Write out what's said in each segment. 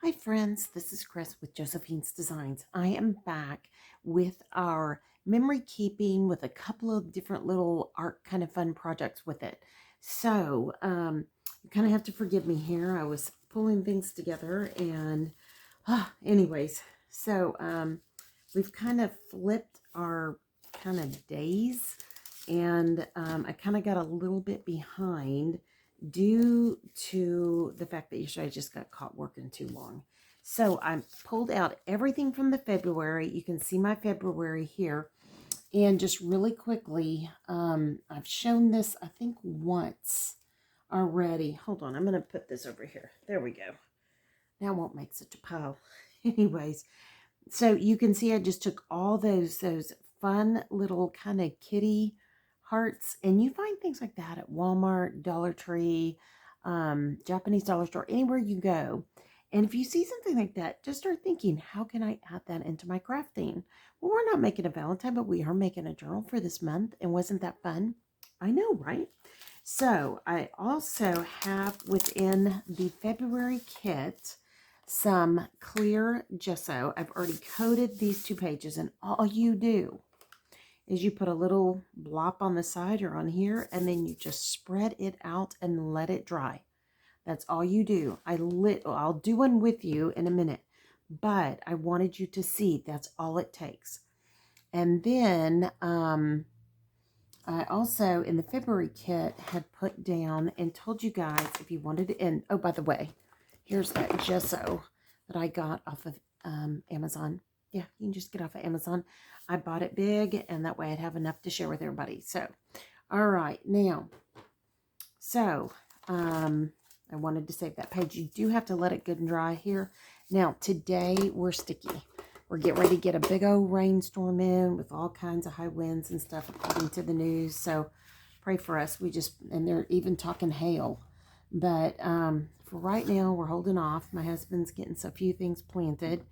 Hi friends, this is Chris with Josephine's Designs. I am back with our memory keeping with a couple of different little art kind of fun projects with it. So you kind of have to forgive me here. I was pulling things together and anyways, so we've kind of flipped our kind of days and I kind of got a little bit behind due to the fact that yesterday I just got caught working too long. So I pulled out everything from the February. You can see my February here. And just really quickly, I've shown this, I think, once already. Hold on, I'm going to put this over here. There we go. Now I won't make such a pile. Anyways, so you can see I just took all those fun little kind of kitty hearts, and you find things like that at Walmart, Dollar Tree, Japanese dollar store, anywhere you go. And if you see something like that, just start thinking, how can I add that into my crafting? Well, we're not making a Valentine, but we are making a journal for this month. And wasn't that fun? I know, right? So I also have within the February kit some clear gesso. I've already coated these 2 pages, and all you do is you put a little blop on the side or on here, and then you just spread it out and let it dry. That's all you do. I'll do one with you in a minute, but I wanted you to see that's all it takes. And then I also, in the February kit, had put down and told you guys if you wanted to, and oh, by the way, here's that gesso that I got off of Amazon. Yeah, you can just get off of Amazon. I bought it big, and that way I'd have enough to share with everybody. So, all right, now, so I wanted to save that page. You do have to let it good and dry here. Now, today we're sticky. We're getting ready to get a big old rainstorm in with all kinds of high winds and stuff according to the news. So pray for us. And they're even talking hail. But for right now, we're holding off. My husband's getting a few things planted.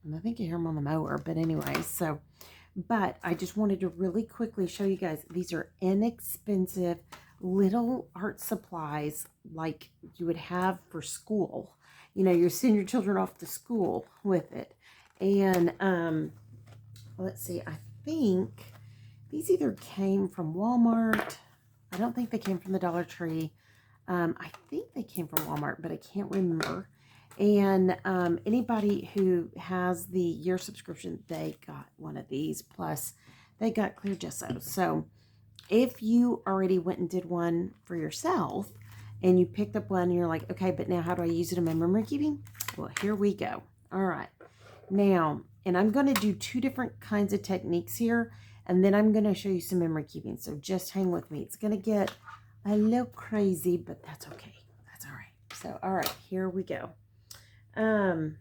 And I think you hear him on the mower. But anyway, but I just wanted to really quickly show you guys. These are inexpensive little art supplies like you would have for school. You know, you're sending your children off to school with it. And let's see, I think these either came from Walmart. I don't think they came from the Dollar Tree. I think they came from Walmart, but I can't remember. And anybody who has the year subscription, they got one of these. Plus, they got clear gesso. So if you already went and did one for yourself and you picked up one and you're like, okay, but now how do I use it in my memory keeping? Well, here we go. All right. Now, and I'm going to do 2 different kinds of techniques here, and then I'm going to show you some memory keeping. So just hang with me. It's going to get a little crazy, but that's okay. That's all right. So, all right, here we go. I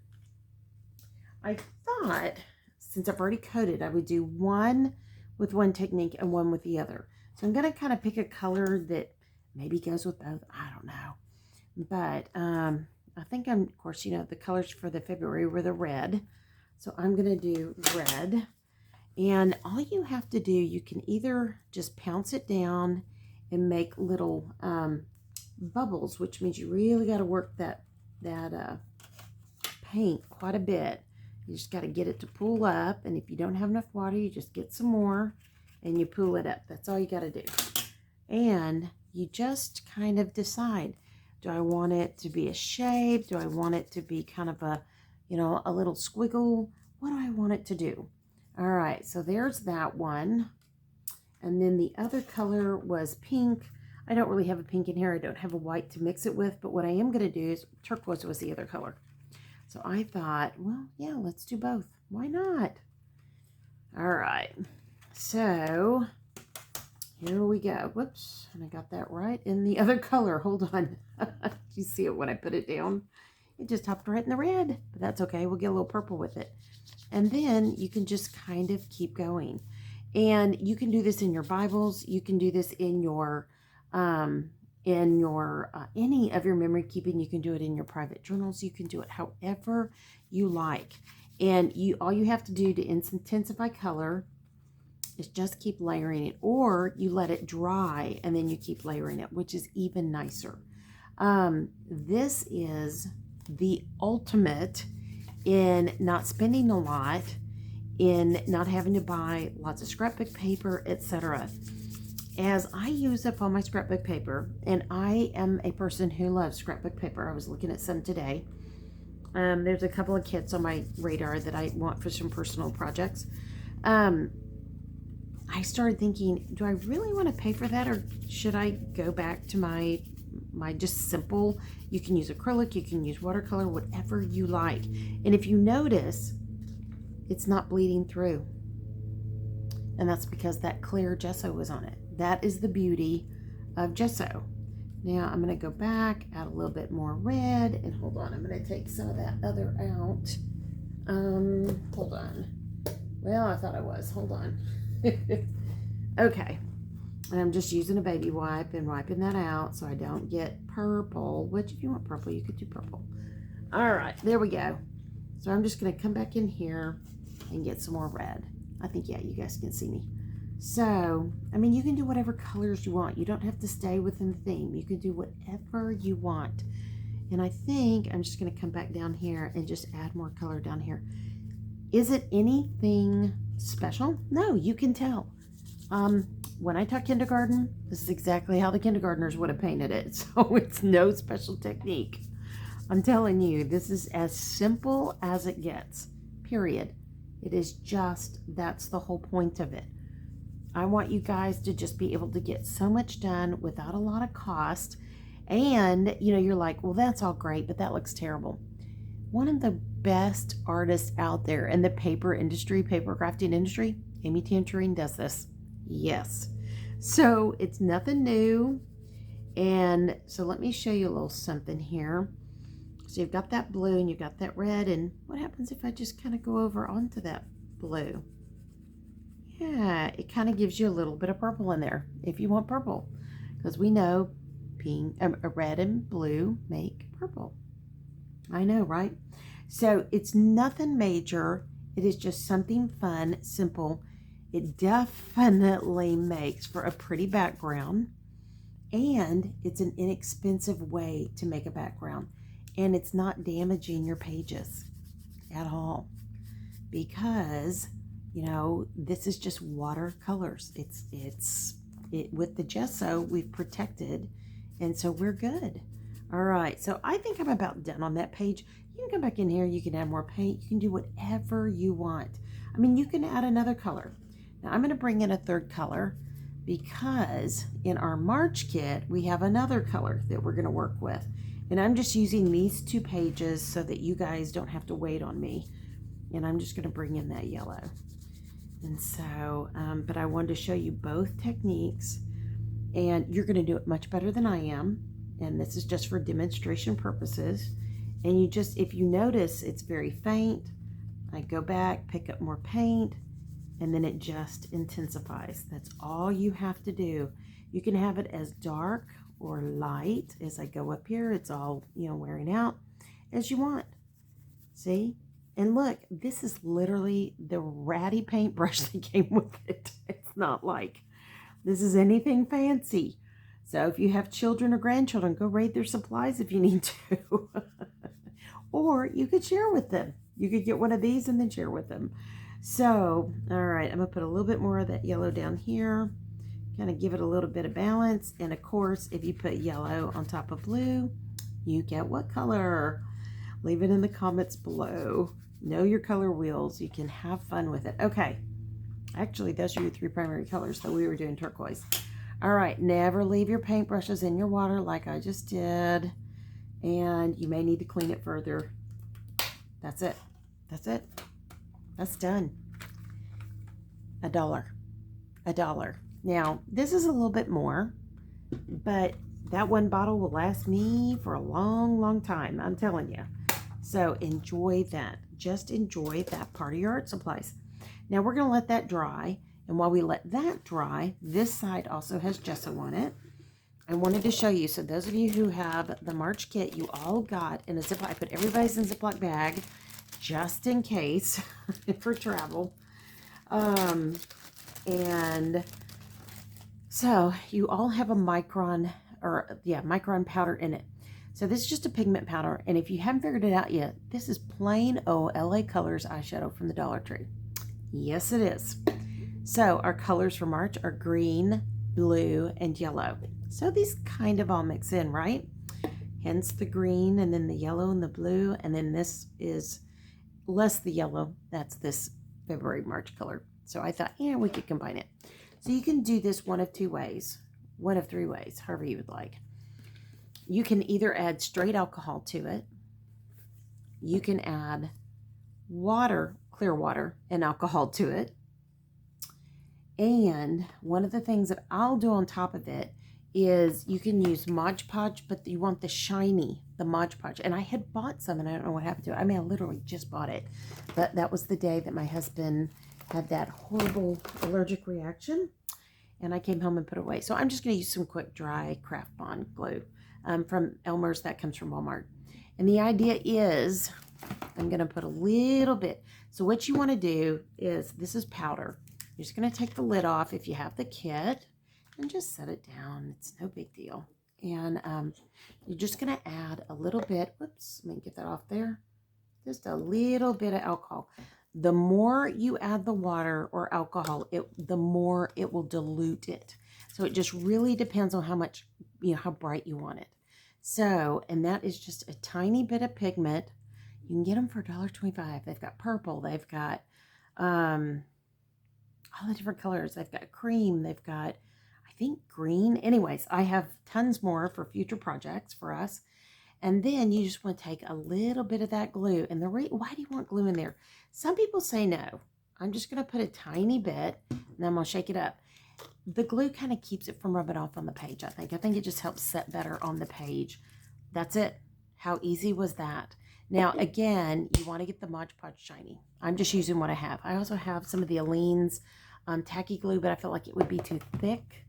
thought, since I've already coded, I would do one with one technique and one with the other. So I'm going to kind of pick a color that maybe goes with both. I don't know. But I think of course, you know, the colors for the February were the red. So I'm going to do red. And all you have to do, you can either just pounce it down and make little bubbles, which means you really got to work that paint quite a bit. You just got to get it to pool up. And if you don't have enough water, you just get some more and you pool it up. That's all you got to do. And you just kind of decide, do I want it to be a shape? Do I want it to be kind of a, you know, a little squiggle? What do I want it to do? All right, so there's that one. And then the other color was pink. I don't really have a pink in here. I don't have a white to mix it with, but what I am going to do is turquoise was the other color. So I thought, well, yeah, let's do both. Why not? All right, so here we go. Whoops, and I got that right in the other color. Hold on. You see it when I put it down? It just hopped right in the red, but that's okay. We'll get a little purple with it. And then you can just kind of keep going. And you can do this in your Bibles. You can do this in your any of your memory keeping. You can do it in your private journals. You can do it however you like. And all you have to do to intensify color is just keep layering it, or you let it dry and then you keep layering it, which is even nicer. This is the ultimate in not spending a lot, in not having to buy lots of scrapbook paper, etc. As I use up all my scrapbook paper, and I am a person who loves scrapbook paper. I was looking at some today. There's a couple of kits on my radar that I want for some personal projects. I started thinking, do I really want to pay for that, or should I go back to my just simple? You can use acrylic, you can use watercolor, whatever you like. And if you notice, it's not bleeding through. And that's because that clear gesso was on it. That is the beauty of gesso. Now I'm going to go back, add a little bit more red, and hold on, I'm going to take some of that other out. Hold on. Well, I thought I was. Hold on. Okay. And I'm just using a baby wipe and wiping that out so I don't get purple, which if you want purple, you could do purple. All right, there we go. So I'm just going to come back in here and get some more red. I think, yeah, you guys can see me. So, I mean, you can do whatever colors you want. You don't have to stay within the theme. You can do whatever you want. And I think I'm just going to come back down here and just add more color down here. Is it anything special? No, you can tell. When I taught kindergarten, this is exactly how the kindergartners would have painted it. So it's no special technique. I'm telling you, this is as simple as it gets, period. It is just, that's the whole point of it. I want you guys to just be able to get so much done without a lot of cost. And, you know, you're like, well, that's all great, but that looks terrible. One of the best artists out there in the paper industry, paper crafting industry, Amy Tangerine, does this. Yes. So it's nothing new. And so let me show you a little something here. So you've got that blue and you've got that red. And what happens if I just kind of go over onto that blue? Yeah, it kind of gives you a little bit of purple in there if you want purple, because we know pink, red and blue make purple. I know, right? So it's nothing major. It is just something fun, simple. It definitely makes for a pretty background, and it's an inexpensive way to make a background, and it's not damaging your pages at all, because you know, this is just watercolors. It's with the gesso, we've protected, and so we're good. All right, so I think I'm about done on that page. You can come back in here, you can add more paint, you can do whatever you want. I mean, you can add another color. Now I'm gonna bring in a third color because in our March kit, we have another color that we're gonna work with. And I'm just using these 2 pages so that you guys don't have to wait on me. And I'm just gonna bring in that yellow. And so, but I wanted to show you both techniques, and you're going to do it much better than I am. And this is just for demonstration purposes. And you just, if you notice, it's very faint. I go back, pick up more paint, and then it just intensifies. That's all you have to do. You can have it as dark or light. As I go up here, it's all, you know, wearing out as you want. See? And look, this is literally the ratty paintbrush that came with it. It's not like this is anything fancy. So if you have children or grandchildren, go raid their supplies if you need to. Or you could share with them. You could get one of these and then share with them. So, all right, I'm going to put a little bit more of that yellow down here. Kind of give it a little bit of balance. And of course, if you put yellow on top of blue, you get what color? Leave it in the comments below. Know your color wheels. You can have fun with it. Okay. Actually, those are your 3 primary colors, though we were doing turquoise. All right. Never leave your paintbrushes in your water like I just did. And you may need to clean it further. That's it. That's it. That's done. $1. $1. Now, this is a little bit more, but that one bottle will last me for a long, long time. I'm telling you. So enjoy that. Just enjoy that part of your art supplies. Now we're going to let that dry. And while we let that dry, this side also has gesso on it. I wanted to show you. So those of you who have the March kit, you all got in a Ziploc. I put everybody's in a Ziploc bag just in case for travel. And so you all have a micron, or yeah, micron powder in it. So this is just a pigment powder. And if you haven't figured it out yet, this is plain old LA Colors eyeshadow from the Dollar Tree. Yes, it is. So our colors for March are green, blue, and yellow. So these kind of all mix in, right? Hence the green, and then the yellow and the blue, and then this is less the yellow. That's this February, March color. So I thought, yeah, we could combine it. So you can do this one of two ways, one of three ways, however you would like. You can either add straight alcohol to it. You can add water, clear water, and alcohol to it. And one of the things that I'll do on top of it is you can use Mod Podge, but you want the shiny, the Mod Podge. And I had bought some, and I don't know what happened to it. I mean, I literally just bought it. But that was the day that my husband had that horrible allergic reaction. And I came home and put it away. So I'm just going to use some quick dry Craft Bond glue from Elmer's. That comes from Walmart. And the idea is I'm going to put a little bit. So what you want to do is, this is powder. You're just going to take the lid off if you have the kit. And just set it down. It's no big deal. And you're just going to add a little bit. Whoops, let me get that off there. Just a little bit of alcohol. The more you add the water or alcohol, the more it will dilute it. So it just really depends on how much, how bright you want it. So, and that is just a tiny bit of pigment. You can get them for $1.25. They've got purple. They've got all the different colors. They've got cream. They've got, I think, green. Anyways, I have tons more for future projects for us. And then you just want to take a little bit of that glue. And why do you want glue in there? Some people say no. I'm just going to put a tiny bit, and then I'm going to shake it up. The glue kind of keeps it from rubbing off on the page, I think. I think it just helps set better on the page. That's it. How easy was that? Now, again, you want to get the Mod Podge shiny. I'm just using what I have. I also have some of the Aleene's tacky glue, but I felt like it would be too thick.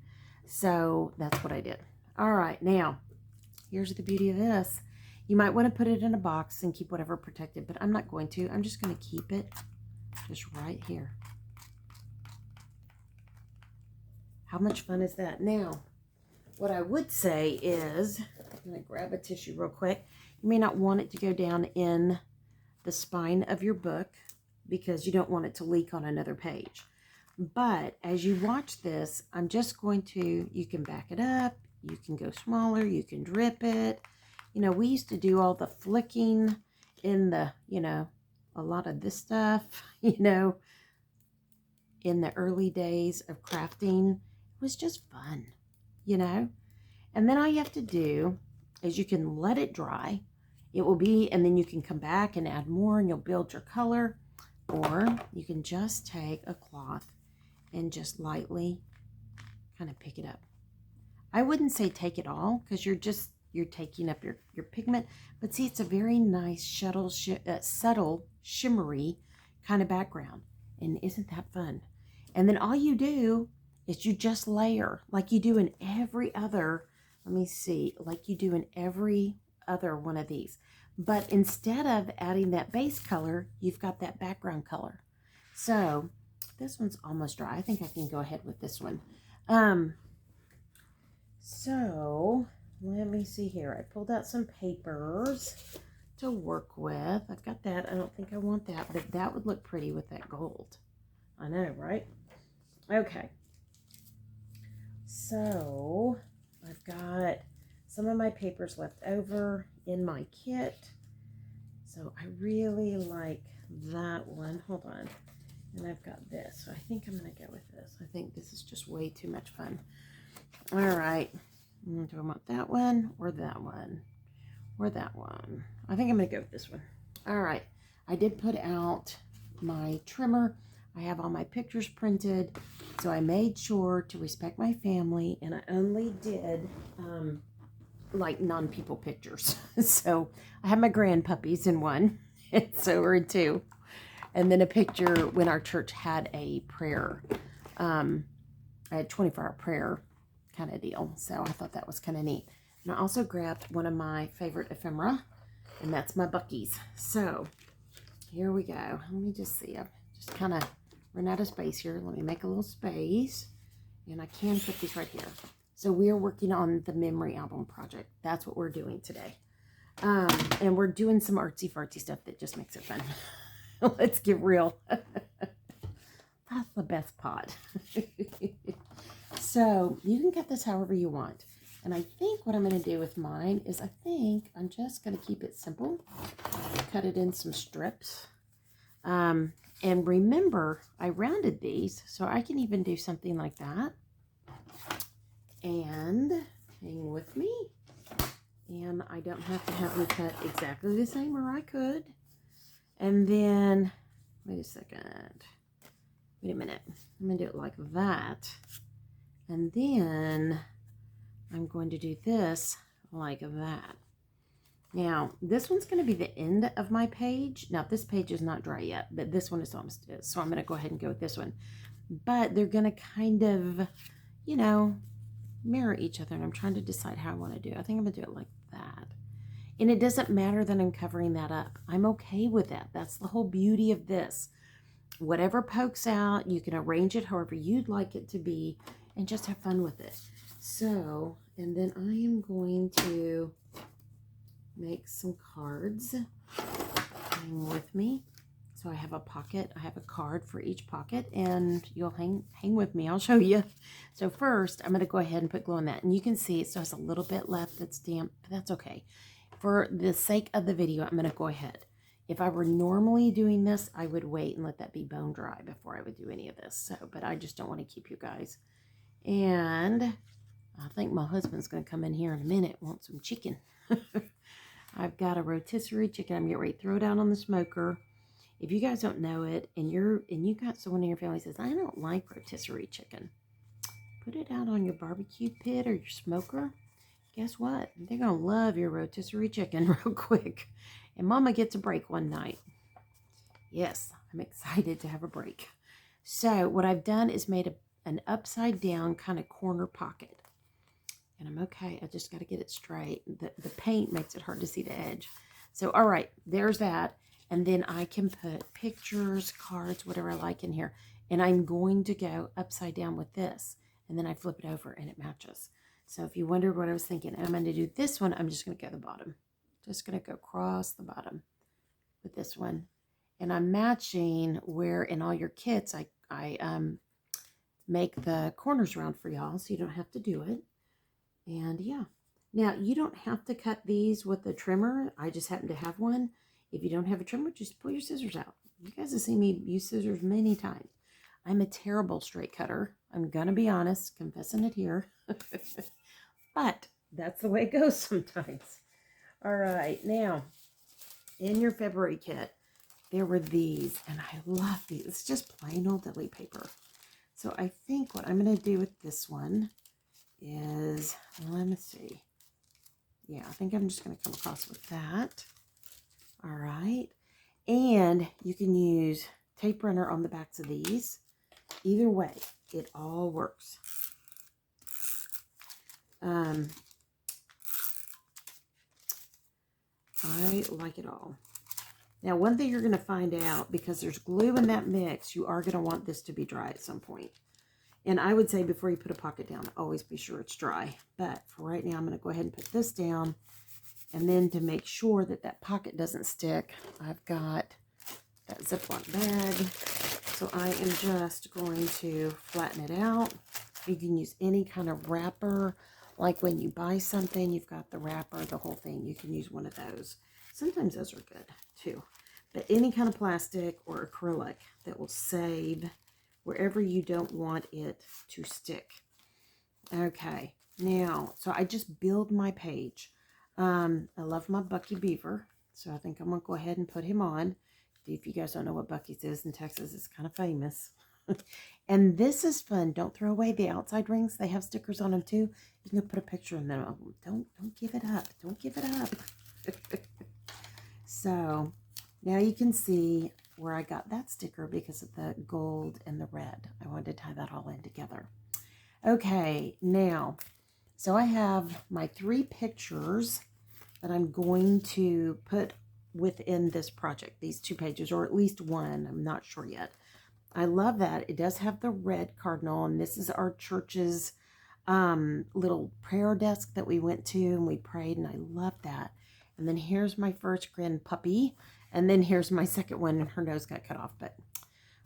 So that's what I did. All right, now, here's the beauty of this. You might want to put it in a box and keep whatever protected, but I'm not going to. I'm just going to keep it just right here. How much fun is that? Now, what I would say is, I'm going to grab a tissue real quick. You may not want it to go down in the spine of your book because you don't want it to leak on another page. But as you watch this, I'm just going to, you can back it up, you can go smaller, you can drip it. We used to do all the flicking in the, a lot of this stuff, in the early days of crafting. It was just fun, And then all you have to do is you can let it dry. It will be, and then you can come back and add more and you'll build your color. Or you can just take a cloth and just lightly kind of pick it up. I wouldn't say take it all because you're taking up your pigment. But see, it's a very nice, subtle, shimmery kind of background. And isn't that fun? And then all you do is you just layer like you do in every other, like you do in every other one of these. But instead of adding that base color, you've got that background color. So this one's almost dry. I think I can go ahead with this one. So let me see here. I pulled out some papers to work with. I've got that. I don't think I want that, but that would look pretty with that gold. I know, right? Okay. So I've got some of my papers left over in my kit. So I really like that one. Hold on. And I've got this. So I think I'm going to go with this. I think this is just way too much fun. All right. Do I want that one or that one? Or that one? I think I'm going to go with this one. All right. I did put out my trimmer. I have all my pictures printed. So I made sure to respect my family. And I only did like non-people pictures. So I have my grandpuppies in one. And so we're in two. And then a picture when our church had a prayer, a 24-hour prayer kind of deal. So I thought that was kind of neat. And I also grabbed one of my favorite ephemera, and that's my Buc-ee's. So here we go. Let me just see. I've just kind of run out of space here. Let me make a little space, and I can put these right here. So we are working on the memory album project. That's what we're doing today. And we're doing some artsy fartsy stuff that just makes it fun. Let's get real. That's the best part. So you can cut this however you want. And I think what I'm going to do with mine is I think I'm just going to keep it simple. Cut it in some strips. And remember, I rounded these, so I can even do something like that. And hang with me. And I don't have to have them cut exactly the same, or I could. And then, wait a second. Wait a minute. I'm going to do it like that. And then I'm going to do this like that. Now, this one's going to be the end of my page. Now, this page is not dry yet, but this one is almost, so I'm going to go ahead and go with this one. But they're going to kind of, you know, mirror each other, and I'm trying to decide how I want to do it. I think I'm going to do it like that. And it doesn't matter that I'm covering that up. I'm okay with that. That's the whole beauty of this. Whatever pokes out, you can arrange it however you'd like it to be and just have fun with it. So, and then I am going to make some cards. Hang with me. So I have a pocket. I have a card for each pocket, and you'll hang with me. I'll show you. So first, I'm going to go ahead and put glue on that. And you can see it still has a little bit left that's damp, but that's okay. For the sake of the video, I'm going to go ahead. If I were normally doing this, I would wait and let that be bone dry before I would do any of this. So, but I just don't want to keep you guys. And I think my husband's going to come in here in a minute, want some chicken. I've got a rotisserie chicken. I'm getting ready to throw it out on the smoker. If you guys don't know it, and you got someone in your family says, I don't like rotisserie chicken, put it out on your barbecue pit or your smoker. Guess what? They're going to love your rotisserie chicken real quick. And Mama gets a break one night. Yes, I'm excited to have a break. So what I've done is made an upside down kind of corner pocket. And I'm okay. I just got to get it straight. The paint makes it hard to see the edge. So, all right, there's that. And then I can put pictures, cards, whatever I like in here. And I'm going to go upside down with this. And then I flip it over and it matches. So if you wondered what I was thinking, I'm going to do this one. I'm just going to go to the bottom. Just going to go across the bottom with this one. And I'm matching where in all your kits, I make the corners round for y'all so you don't have to do it. And yeah. Now, you don't have to cut these with a trimmer. I just happen to have one. If you don't have a trimmer, just pull your scissors out. You guys have seen me use scissors many times. I'm a terrible straight cutter. I'm going to be honest, confessing it here. But that's the way it goes sometimes. All right, now, in your February kit, there were these, and I love these. It's just plain old deli paper. So I think what I'm going to do with this one is, let me see. Yeah, I think I'm just going to come across with that. All right. And you can use tape runner on the backs of these. Either way, it all works. I like it all. Now, one thing you're going to find out, because there's glue in that mix, you are going to want this to be dry at some point. And I would say before you put a pocket down, always be sure it's dry. But for right now, I'm going to go ahead and put this down. And then to make sure that that pocket doesn't stick, I've got that Ziploc bag. So I am just going to flatten it out. You can use any kind of wrapper. Like when you buy something, you've got the wrapper, the whole thing. You can use one of those. Sometimes those are good too. But any kind of plastic or acrylic that will save wherever you don't want it to stick. Okay, now, so I just build my page. I love my Bucky Beaver, so I think I'm going to go ahead and put him on. If you guys don't know what Bucky's is in Texas, it's kind of famous. And this is fun. Don't throw away the outside rings. They have stickers on them too. You can put a picture in them. Don't give it up. Don't give it up. So now you can see where I got that sticker because of the gold and the red. I wanted to tie that all in together. Okay, now, so I have my 3 pictures that I'm going to put within this project, these 2 pages, or at least one. I'm not sure yet. I love that. It does have the red cardinal, and this is our church's little prayer desk that we went to and we prayed, and I love that. And then here's my first grand puppy. And then here's my second one, and her nose got cut off. But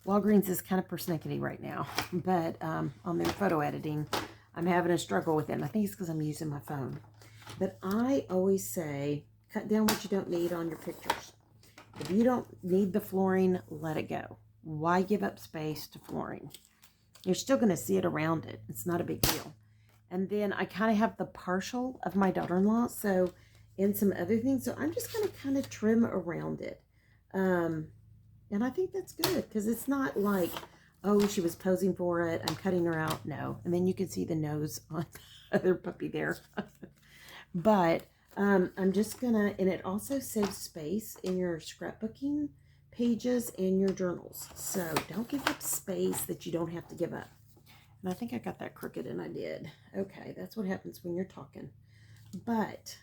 Walgreens is kind of persnickety right now. But on their photo editing, I'm having a struggle with it. And I think it's because I'm using my phone. But I always say, cut down what you don't need on your pictures. If you don't need the flooring, let it go. Why give up space to flooring? You're still going to see it around it. It's not a big deal. And then I kind of have the partial of my daughter-in-law, so and some other things. So I'm just going to kind of trim around it. And I think that's good because it's not like, oh, she was posing for it, I'm cutting her out. No. And then you can see the nose on the other puppy there. But I'm just going to, and it also saves space in your scrapbooking pages and your journals. So don't give up space that you don't have to give up. And I think I got that crooked, and I did. Okay, that's what happens when you're talking. But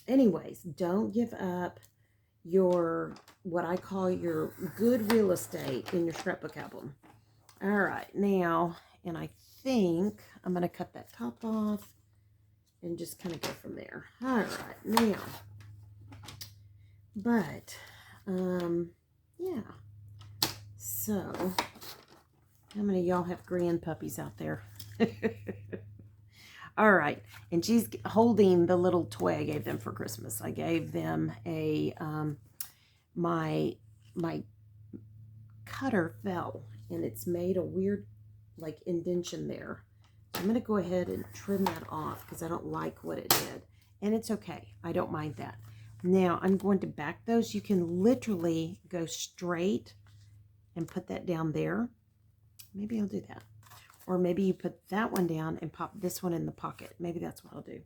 anyways, don't give up your, what I call your good real estate in your scrapbook album. All right, now, and I think I'm going to cut that top off and just kind of go from there. All right, now, but, yeah, so, how many of y'all have grand puppies out there? All right, and she's holding the little toy I gave them for Christmas. I gave them a, my cutter fell, and it's made a weird, like, indentation there. So I'm going to go ahead and trim that off because I don't like what it did. And it's okay. I don't mind that. Now, I'm going to back those. You can literally go straight and put that down there. Maybe I'll do that. Or maybe you put that one down and pop this one in the pocket. Maybe that's what I'll do.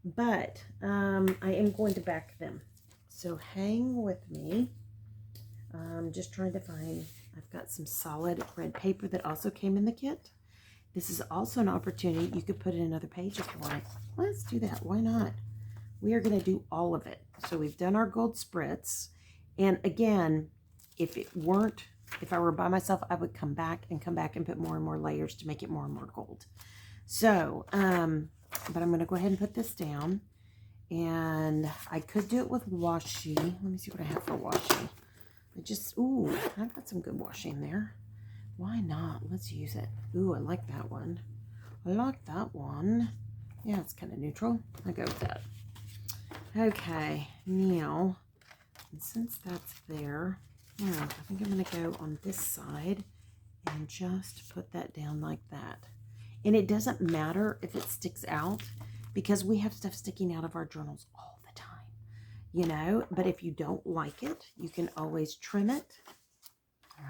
But I am going to back them. So hang with me. I'm just trying to find, I've got some solid red paper that also came in the kit. This is also an opportunity. You could put in another page if you want. Let's do that. Why not? We are going to do all of it. So we've done our gold spritz. And again, if I were by myself, I would come back and put more and more layers to make it more and more gold. So, but I'm going to go ahead and put this down. And I could do it with washi. Let me see what I have for washi. Ooh, I've got some good washi in there. Why not? Let's use it. Ooh, I like that one. I like that one. Yeah, it's kind of neutral. I go with that. Okay, now, and since that's there, yeah, I think I'm going to go on this side and just put that down like that. And it doesn't matter if it sticks out because we have stuff sticking out of our journals all the time, you know. But if you don't like it, you can always trim it.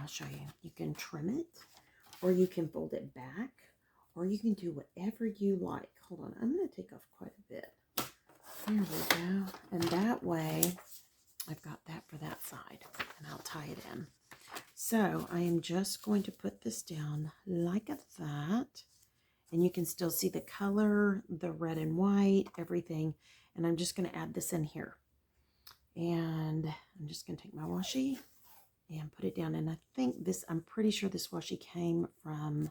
I'll show you. You can trim it, or you can fold it back, or you can do whatever you like. Hold on, I'm going to take off quite a bit. There we go. And that way, I've got that for that side, and I'll tie it in. So I am just going to put this down like that, and you can still see the color, the red and white, everything. And I'm just going to add this in here. And I'm just going to take my washi and put it down. And I think this, I'm pretty sure this washi came from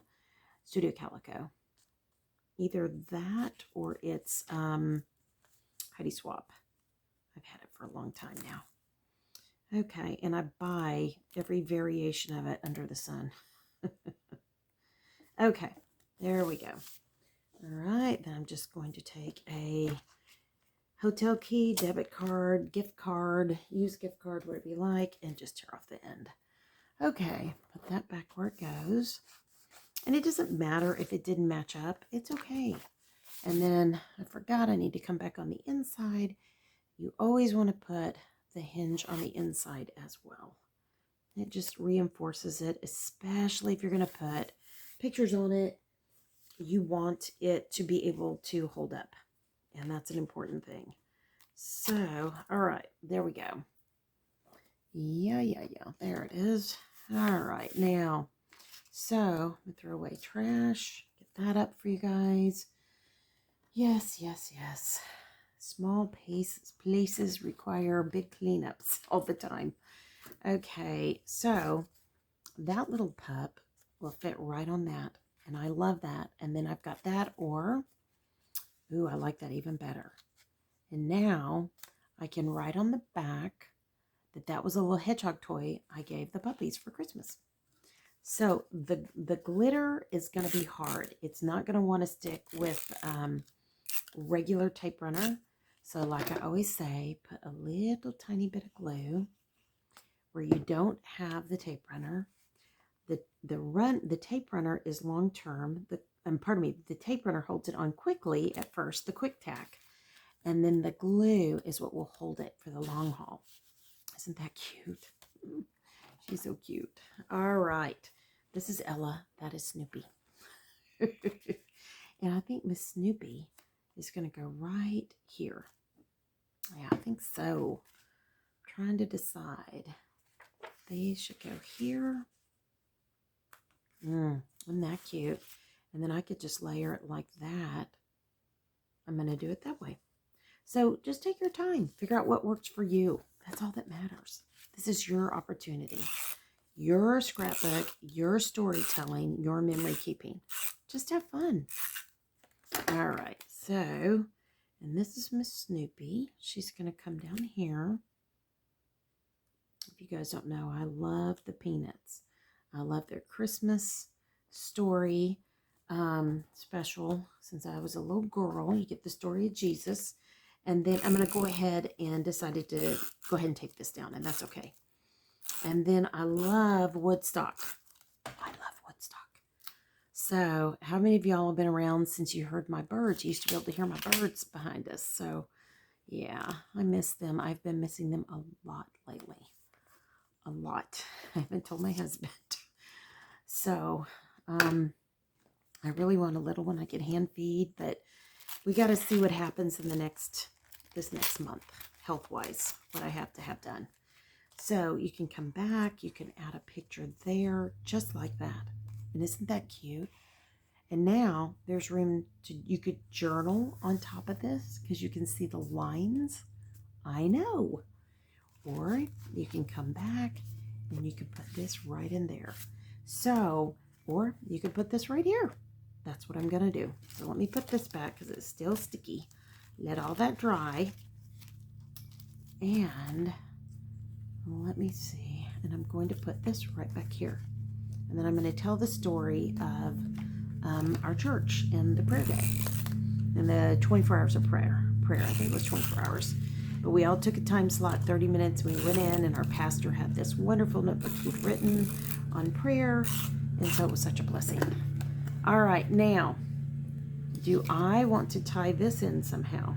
Studio Calico. Either that or it's Heidi Swapp. I've had it for a long time now. Okay, and I buy every variation of it under the sun. Okay, there we go. All right, then I'm just going to take a hotel key, debit card, gift card, use gift card, whatever you like, and just tear off the end. Okay, put that back where it goes. And it doesn't matter if it didn't match up. It's okay. And then I forgot I need to come back on the inside. You always want to put the hinge on the inside as well. It just reinforces it, especially if you're going to put pictures on it. You want it to be able to hold up. And that's an important thing. So, all right, there we go. Yeah. There it is. All right, now, so I'm going to throw away trash. Get that up for you guys. Yes. Small places require big cleanups all the time. Okay, so that little pup will fit right on that. And I love that. And then I've got that, or, ooh, I like that even better. And now I can write on the back that that was a little hedgehog toy I gave the puppies for Christmas. So the glitter is going to be hard. It's not going to want to stick with regular tape runner. So like I always say, put a little tiny bit of glue where you don't have the tape runner. The tape runner is long term. The tape runner holds it on quickly at first, the quick tack, and then the glue is what will hold it for the long haul. Isn't that cute? She's so cute. All right, this is Ella. That is Snoopy. And I think Miss Snoopy is going to go right here. Yeah, I think so. I'm trying to decide. They should go here. Isn't that cute? And then I could just layer it like that. I'm going to do it that way. So just take your time. Figure out what works for you. That's all that matters. This is your opportunity. Your scrapbook, your storytelling, your memory keeping. Just have fun. All right. So, and this is Miss Snoopy. She's going to come down here. If you guys don't know, I love the Peanuts. I love their Christmas story special. Since I was a little girl, you get the story of Jesus. And then I'm going to go ahead and decided to go ahead and take this down, and that's okay. And then I love Woodstock. I love Woodstock. So how many of y'all have been around since you heard my birds? You used to be able to hear my birds behind us. So yeah, I miss them. I've been missing them a lot lately. A lot. I haven't told my husband. So I really want a little one I can hand feed, but we got to see what happens in this next month, health-wise, what I have to have done. So you can come back, you can add a picture there, just like that. And isn't that cute? And now there's room you could journal on top of this because you can see the lines. I know. Or you can come back and you can put this right in there. So, or you could put this right here. That's what I'm going to do. So let me put this back because it's still sticky. Let all that dry. And let me see. And I'm going to put this right back here. And then I'm going to tell the story of our church and the prayer day. And the 24 hours of prayer. I think it was 24 hours. But we all took a time slot, 30 minutes. We went in and our pastor had this wonderful notebook he'd written on prayer. And so it was such a blessing. All right, now, do I want to tie this in somehow?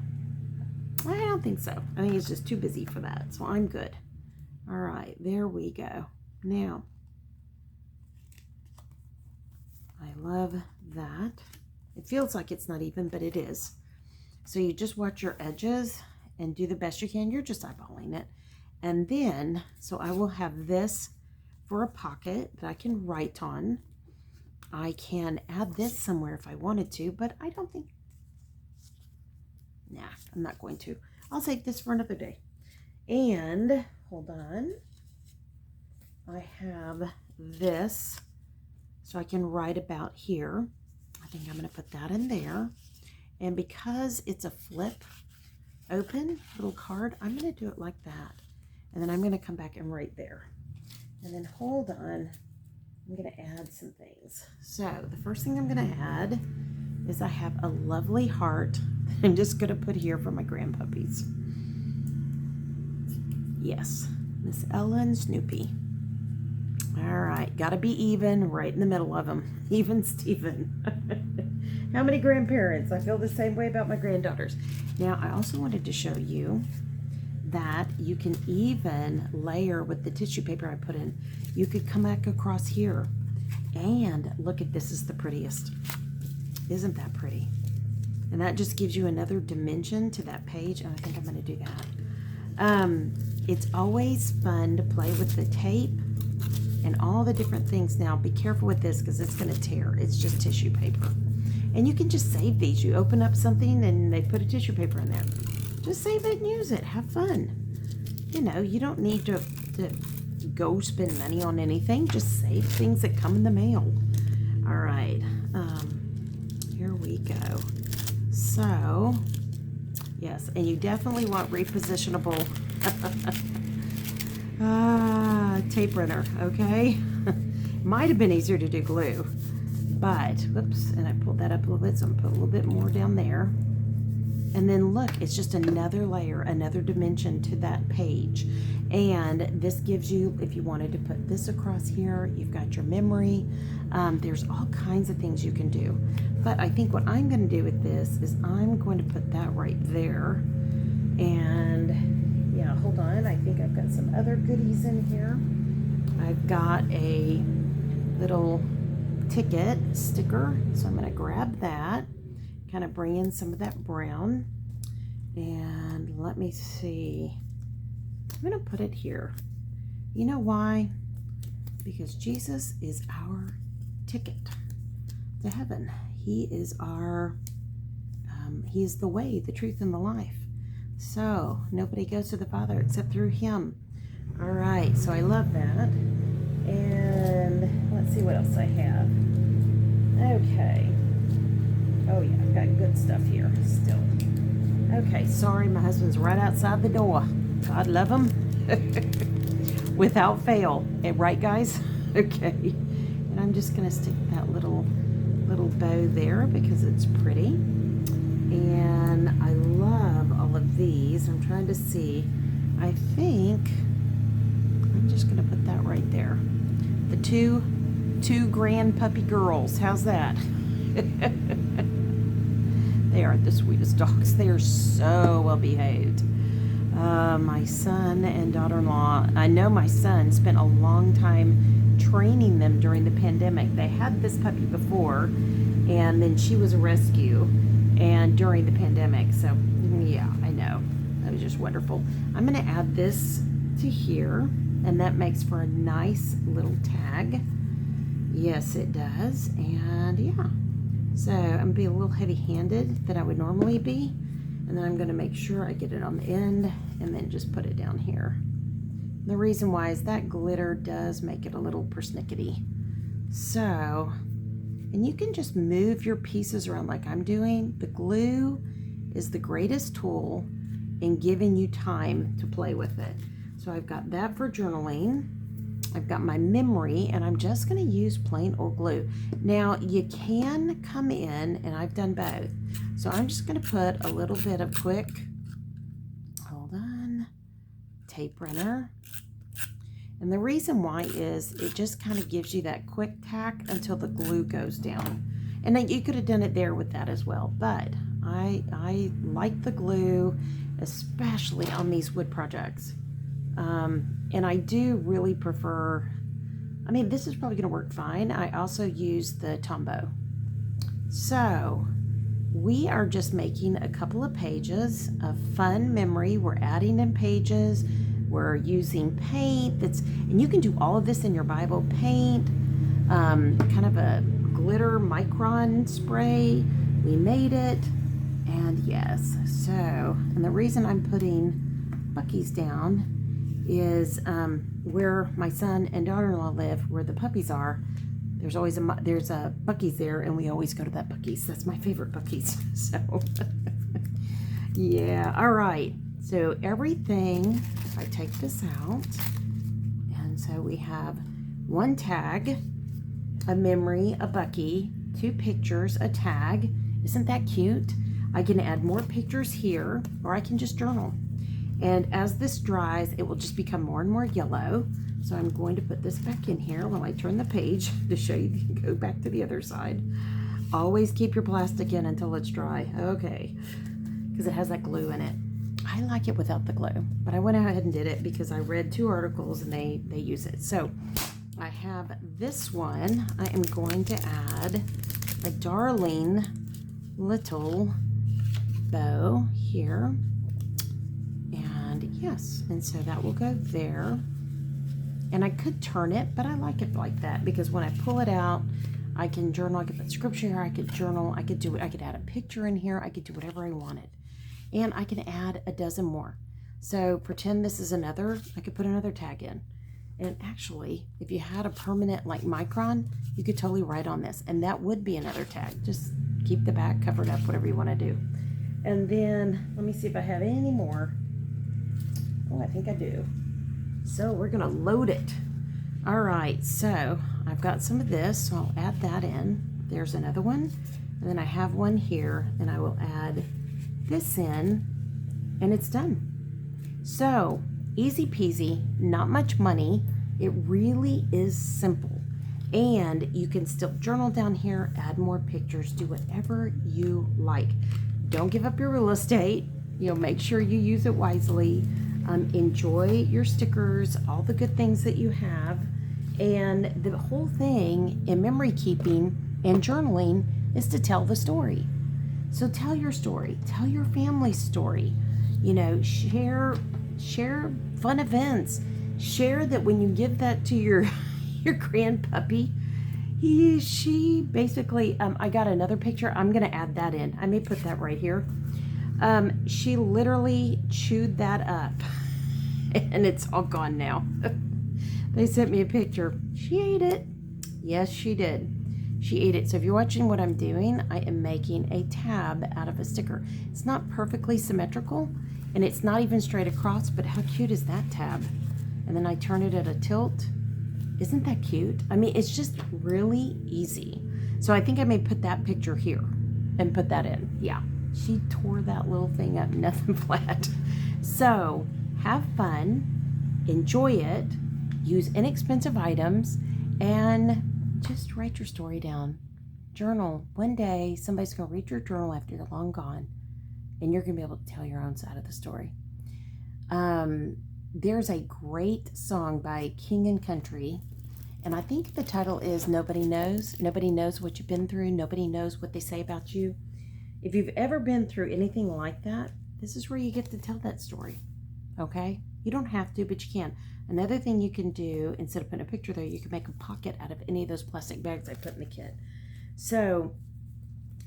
I don't think so. I think it's just too busy for that, so I'm good. All right, there we go. Now, I love that. It feels like it's not even, but it is. So you just watch your edges and do the best you can. You're just eyeballing it. And then, so I will have this for a pocket that I can write on. I can add this somewhere if I wanted to, but I don't think, nah, I'm not going to. I'll save this for another day. And, hold on, I have this, so I can write about here. I think I'm going to put that in there. And because it's a flip open little card, I'm going to do it like that. And then I'm going to come back and write there. And then hold on. I'm going to add some things. So the first thing I'm going to add is I have a lovely heart that I'm just going to put here for my grandpuppies. Yes, Miss Ella and Snoopy. All right, got to be even right in the middle of them. Even Steven. How many grandparents? I feel the same way about my granddaughters. Now, I also wanted to show you that you can even layer with the tissue paper I put in. You could come back across here and look at this is the prettiest. Isn't that pretty? And that just gives you another dimension to that page, and I think I'm going to do that. It's always fun to play with the tape and all the different things. Now, be careful with this because it's going to tear. It's just tissue paper. And you can just save these. You open up something and they put a tissue paper in there. Just save it and use it. Have fun. You know, you don't need to go spend money on anything. Just save things that come in the mail. All right. Here we go. So, Yes, and you definitely want repositionable tape runner, okay? Might have been easier to do glue, but, whoops, and I pulled that up a little bit, so I'm gonna put a little bit more down there. And then look, it's just another layer, another dimension to that page. And this gives you, if you wanted to put this across here, you've got your memory. There's all kinds of things you can do. But I think what I'm going to do with this is I'm going to put that right there. And yeah, hold on. I think I've got some other goodies in here. I've got a little ticket sticker. So I'm going to grab that, kind of bring in some of that brown. And let me see. I'm going to put it here. You know why? Because Jesus is our ticket to heaven. He is he is the way, the truth, and the life. So nobody goes to the Father except through him. All right, so I love that. And let's see what else I have. Okay. Oh yeah, I've got good stuff here still. Okay, sorry, my husband's right outside the door. God love him. Without fail. Right, guys? Okay. And I'm just going to stick that little bow there because it's pretty. And I love all of these. I'm trying to see. I think I'm just going to put that right there. The two grand puppy girls. How's that? They are the sweetest dogs. They are so well behaved. My son and daughter-in-law, I know my son spent a long time training them during the pandemic. They had this puppy before, and then she was a rescue and during the pandemic. So yeah, I know. That was just wonderful. I'm going to add this to here, and that makes for a nice little tag. Yes, it does. And yeah. So I'm going to be a little heavy-handed than I would normally be. And then I'm going to make sure I get it on the end and then just put it down here. And the reason why is that glitter does make it a little persnickety. So, and you can just move your pieces around like I'm doing. The glue is the greatest tool in giving you time to play with it. So I've got that for journaling. I've got my memory, and I'm just going to use plain old glue. Now, you can come in, and I've done both. So I'm just going to put a little bit of quick, hold on, tape runner. And the reason why is it just kind of gives you that quick tack until the glue goes down. And then you could have done it there with that as well. But I like the glue, especially on these wood projects. And I do really prefer, I mean, this is probably going to work fine. I also use the Tombow. So we are just making a couple of pages of fun memory. We're adding in pages. We're using paint and you can do all of this in your Bible. Paint, kind of a glitter micron spray. We made it. And yes, so, and the reason I'm putting Buc-ee's down is where my son and daughter-in-law live, where the puppies are. There's always there's a Buc-ee's there, and we always go to that Buc-ee's. That's my favorite Buc-ee's. So yeah, all right. So everything, if I take this out, and so we have one tag, a memory, a Buc-ee, 2 pictures, a tag. Isn't that cute? I can add more pictures here, or I can just journal. And as this dries, it will just become more and more yellow. So I'm going to put this back in here while I turn the page to show you. You can go back to the other side. Always keep your plastic in until it's dry. Okay, because it has that glue in it. I like it without the glue, but I went ahead and did it because I read 2 articles and they use it. So I have this one. I am going to add a darling little bow here. And yes, and so that will go there. And I could turn it, but I like it like that because when I pull it out, I can journal. I could put scripture here. I could journal. I could do it. I could add a picture in here. I could do whatever I wanted. And I can add a dozen more. So pretend this is another, I could put another tag in. And actually, if you had a permanent like micron, you could totally write on this. And that would be another tag. Just keep the back covered up, whatever you want to do. And then let me see if I have any more. Oh, I think I do. So we're gonna load it. All right, so I've got some of this, so I'll add that in. There's another one, and then I have one here, and I will add this in, and it's done. So easy peasy, not much money. It really is simple. And you can still journal down here, add more pictures, do whatever you like. Don't give up your real estate. Make sure you use it wisely. Enjoy your stickers, all the good things that you have. And the whole thing in memory keeping and journaling is to tell the story. So tell your story, tell your family's story. Share fun events. Share that when you give that to your grandpuppy, she basically, I got another picture. I'm going to add that in. I may put that right here. She literally chewed that up and it's all gone now. They sent me a picture. She ate it. Yes, she did. She ate it. So if you're watching what I'm doing, I am making a tab out of a sticker. It's not perfectly symmetrical and it's not even straight across, but how cute is that tab? And then I turn it at a tilt. Isn't that cute? I mean, it's just really easy. So I think I may put that picture here and put that in. Yeah, she tore that little thing up, nothing flat. So have fun, enjoy it, use inexpensive items, and just write your story down. Journal. One day, somebody's going to read your journal after you're long gone, and you're going to be able to tell your own side of the story. There's a great song by King and Country, and I think the title is Nobody Knows. Nobody knows what you've been through. Nobody knows what they say about you. If you've ever been through anything like that, this is where you get to tell that story, okay? You don't have to, but you can. Another thing you can do, instead of putting a picture there, you can make a pocket out of any of those plastic bags I put in the kit. So,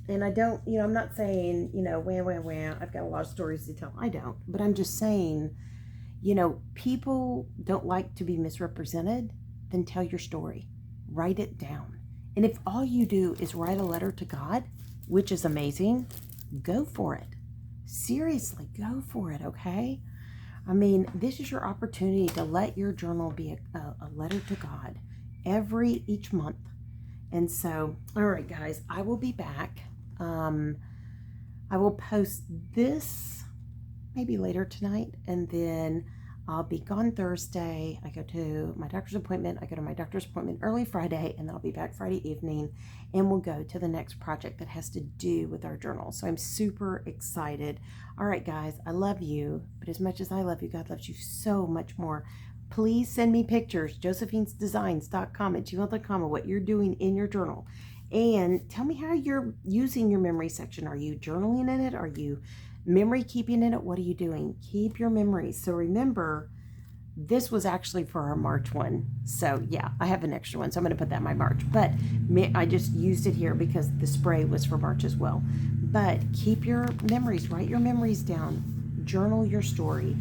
and I don't, I'm not saying, wah, I've got a lot of stories to tell. I don't, but I'm just saying, people don't like to be misrepresented. Then tell your story. Write it down. And if all you do is write a letter to God, which is amazing, go for it. Seriously, go for it, okay? I mean, this is your opportunity to let your journal be a letter to God each month. And so, all right, guys, I will be back. I will post this maybe later tonight, and then I'll be gone Thursday. I go to my doctor's appointment. I go to my doctor's appointment early Friday, and then I'll be back Friday evening, and we'll go to the next project that has to do with our journal. So I'm super excited. All right, guys, I love you, but as much as I love you, God loves you so much more. Please send me pictures, josephinesdesigns.com@gmail.com of what you're doing in your journal. And tell me how you're using your memory section. Are you journaling in it? Are you memory keeping in it? What are you doing? Keep your memories. So remember, this was actually for our March one. So yeah, I have an extra one, so I'm going to put that in my March. But I just used it here because the spray was for March as well. But keep your memories, write your memories down, journal your story,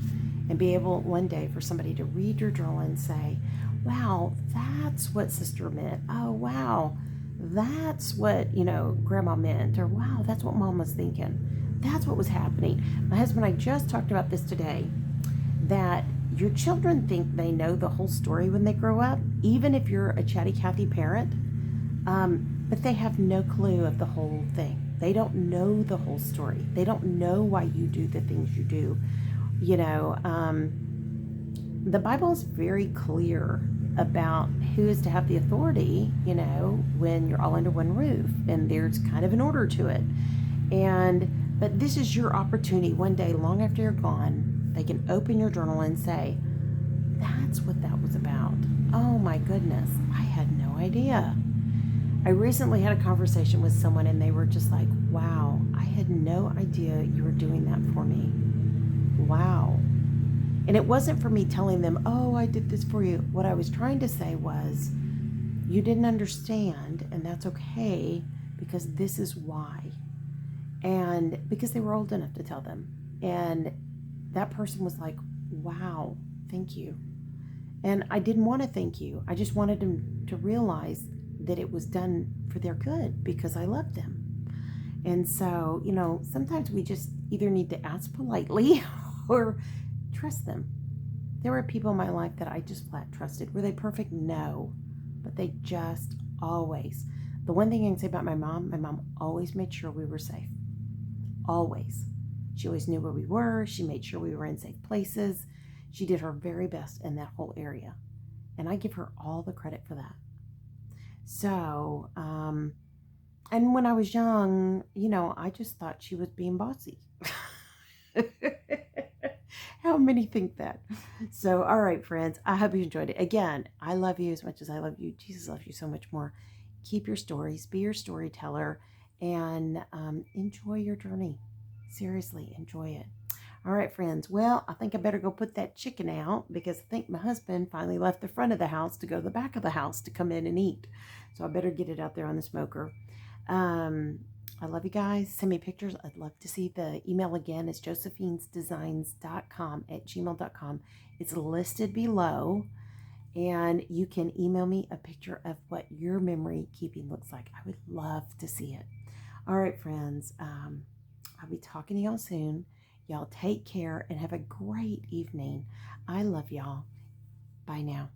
and be able one day for somebody to read your journal and say, wow, that's what sister meant. Oh, wow, that's what, grandma meant. Or wow, that's what mom was thinking. That's what was happening. My husband and I just talked about this today, that your children think they know the whole story when they grow up, even if you're a chatty Cathy parent, but they have no clue of the whole thing. They don't know the whole story. They don't know why you do the things you do. The Bible is very clear about who is to have the authority, when you're all under one roof, and there's kind of an order to it. But this is your opportunity one day, long after you're gone, they can open your journal and say, that's what that was about. Oh my goodness, I had no idea. I recently had a conversation with someone and they were just like, wow, I had no idea you were doing that for me. Wow. And it wasn't for me telling them, oh, I did this for you. What I was trying to say was, you didn't understand, and that's okay, because this is why. And because they were old enough to tell them. And that person was like, wow, thank you. And I didn't want to thank you. I just wanted them to realize that it was done for their good because I loved them. And so, sometimes we just either need to ask politely or trust them. There were people in my life that I just flat trusted. Were they perfect? No. But they just always. The one thing I can say about my mom always made sure we were safe. Always. She always knew where we were. She made sure we were in safe places. She did her very best in that whole area. And I give her all the credit for that. So, and when I was young, I just thought she was being bossy. How many think that? So, all right, friends, I hope you enjoyed it. Again, I love you as much as I love you. Jesus loves you so much more. Keep your stories, be your storyteller, and enjoy your journey. Seriously, enjoy it. All right, friends. Well, I think I better go put that chicken out because I think my husband finally left the front of the house to go to the back of the house to come in and eat. So I better get it out there on the smoker. Um, I love you guys. Send me pictures. I'd love to see the email again. It's josephinesdesigns.com@gmail.com. It's listed below, and you can email me a picture of what your memory keeping looks like. I would love to see it. All right, friends. I'll be talking to y'all soon. Y'all take care and have a great evening. I love y'all. Bye now.